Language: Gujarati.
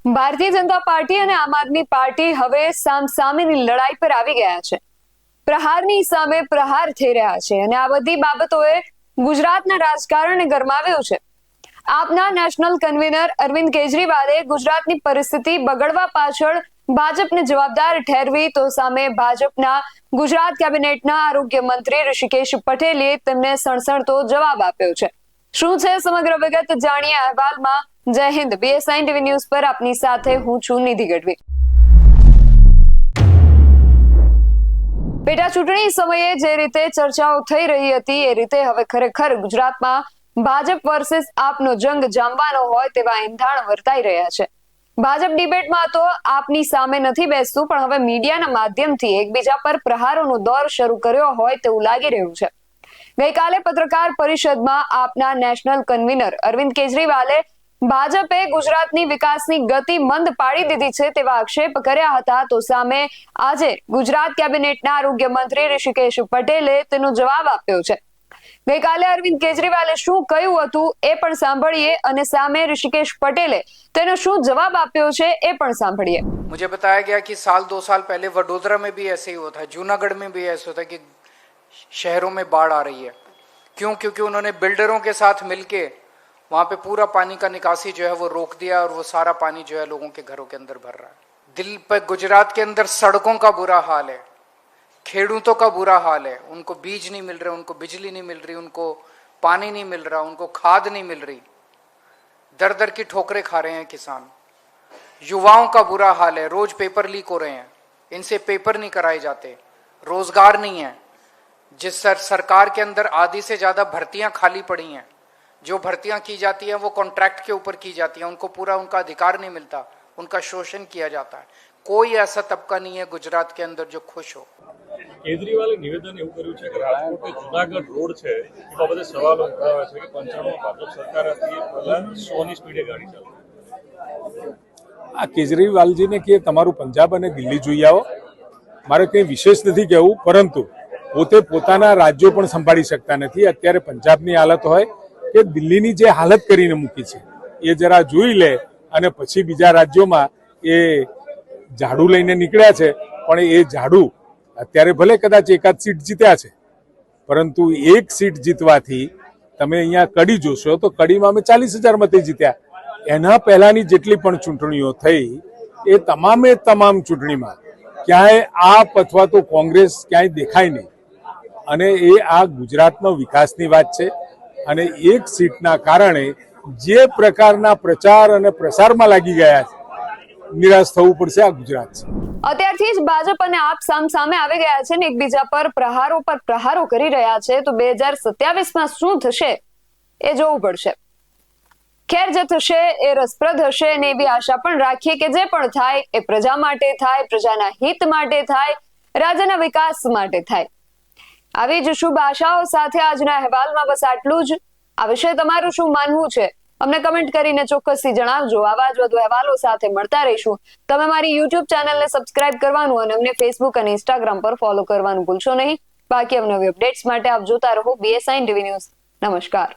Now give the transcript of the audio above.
ભારતીય જનતા પાર્ટી અને આમ આદમી પાર્ટી હવે સામસામેની લડાઈ પર આવી ગયા છે. પ્રહારની સામે પ્રહાર થઈ રહ્યા છે અને આ બધી બાબતોએ ગુજરાતના રાજકારણને ગરમાવ્યું છે. આપના નેશનલ કન્વીનર અરવિંદ કેજરીવાલે ગુજરાતની પરિસ્થિતિ બગડવા પાછળ ભાજપને જવાબદાર ઠેરવી તો સામે ભાજપના ગુજરાત કેબિનેટના આરોગ્ય મંત્રી ઋષિકેશ પટેલે તેમને સણસણતો જવાબ આપ્યો છે. શું છે સમગ્ર વિગત જાણીએ અહેવાલમાં. જય હિન્દ. BSN TV ન્યૂઝ પર આપની સાથે હું છું નિધિ ગઢવી. પેટા ચૂંટણી સમયે જે રીતે ચર્ચાઓ થઈ રહી હતી એ રીતે હવે ખરેખર ગુજરાતમાં ભાજપ વર્સિસ આપનો જંગ જામવાનો હોય તેવા એંધાણ વર્તાઈ રહ્યા છે. ભાજપ ડિબેટમાં તો આપની સામે નથી બેસતું, પણ હવે મીડિયાના માધ્યમથી એકબીજા પર પ્રહારોનો દોર શરૂ કર્યો હોય તેવું લાગી રહ્યું છે. ગઈકાલે પત્રકાર પરિષદમાં આપના નેશનલ કન્વીનર અરવિંદ કેજરીવાલે ભાજપે ગુજરાતની વિકાસની ગતિ મંદ પાડી દીધી છે તેવા આક્ષેપ કર્યા હતા. તો સામે આજે ગુજરાત કેબિનેટના આરોગ્ય મંત્રી ઋષિકેશ પટેલે તેનો જવાબ આપ્યો છે. ગઈકાલે અરવિંદ કેજરીવાલે શું કહ્યું હતું એ પણ સાંભળીએ અને સામે ऋषिकेश पटेले તેનો શું જવાબ આપ્યો છે એ પણ સાંભળીએ. मुझे बताया गया कि साल 2 साल पहले वडोदरा में भी ऐसे ही होता है, जूनागढ़ में भी ऐसे होता है कि शहरों में बाढ़ आ रही है. क्यों? क्योंकि उन्होंने बिल्डरों के साथ मिलके वहाँ पे पूरा पानी का निकासी जो है वो रोक दिया और वो सारा पानी जो है लोगों के घरों के अंदर भर रहा है. दिल पर गुजरात के अंदर सड़कों का बुरा हाल है, खेडूतों का बुरा हाल है. उनको बीज नहीं मिल रहे, उनको बिजली नहीं मिल रही, उनको पानी नहीं मिल रहा, उनको खाद नहीं मिल रही. दर दर की ठोकरें खा रहे हैं किसान. युवाओं का बुरा हाल है, रोज पेपर लीक हो रहे हैं, इनसे पेपर नहीं कराए जाते. रोजगार नहीं है. जिस सरकार के अंदर आधी से ज़्यादा भर्तियां खाली पड़ी हैं, जो भर्तियां की जाती हैं वो कॉन्ट्रैक्ट के ऊपर की जाती हैं, उनको पूरा उनका अधिकार नहीं मिलता, उनका शोषण किया जाता है. कोई ऐसा तबका नहीं है गुजरात के अंदर जो खुश हो. કેજરીવાલે નિવેદન એવું કર્યું છે કે રાજકોટ જુનાગઢ રોડ છે એ બાબતે સવાલો ઉઠાવે છે કે 95 ભાજપ સરકાર હતી એ પહેલા 100ની સ્પીડે ગાડી ચાલતી. આ કેજરીવાલજીને કે તમારું પંજાબ અને દિલ્હી જોઈ આવો, મારે કંઈ વિશેષ નથી કહેવું, પરંતુ પોતે પોતાના રાજ્યો પણ સંભાળી શકતા નથી. અત્યારે પંજાબની હાલત હોય કે દિલ્હીની જે હાલત કરીને મૂકી છે એ જરા જોઈ લે અને પછી બીજા રાજ્યોમાં એ ઝાડુ લઈને નીકળ્યા છે, પણ એ ઝાડુ અત્યારે ભલે કદાચ એકાદ સીટ જીત્યા છે, પરંતુ એક સીટ જીતવાથી તમે અહીંયા કડી જોશો તો કડીમાં અમે 40,000 મતે જીત્યા. એના પહેલાની જેટલી પણ ચૂંટણીઓ થઈ એ તમામે તમામ ચૂંટણીમાં ક્યાંય આપ અથવા તો કોંગ્રેસ ક્યાંય દેખાય નહીં. અને એ આ ગુજરાતનો વિકાસની વાત છે અને એક સીટના કારણે જે પ્રકારના પ્રચાર અને પ્રસારમાં લાગી ગયા છે, નિરાશ થવું પડશે. આ ગુજરાત છે. અત્યારથી જ ભાજપ અને આપ સામે આવી ગયા છે ને એકબીજા પર પ્રહારો કરી રહ્યા છે. તો 2027માં શું થશે એ જોવું પડશે. ખેર, જે થશે એ રસપ્રદ હશે અને એવી આશા પણ રાખીએ કે જે પણ થાય એ પ્રજા માટે થાય, પ્રજાના હિત માટે થાય, રાજ્યના વિકાસ માટે થાય. આવી જ શુભ આશાઓ સાથે આજના અહેવાલમાં બસ આટલું જ. આ વિશે તમારું શું માનવું છે અમને કમેન્ટ કરીને ચોક્કસથી જણાવજો. આવા જ વધુ અહેવાલો સાથે મળતા રહીશું. તમે મારી YouTube ચેનલને સબસ્ક્રાઇબ કરવાનું અને અમને Facebook અને Instagram પર ફોલો કરવાનું ભૂલશો નહીં. બાકી અવનવી અપડેટ્સ માટે આપ જોતા રહો BSN TV ન્યૂઝ. નમસ્કાર.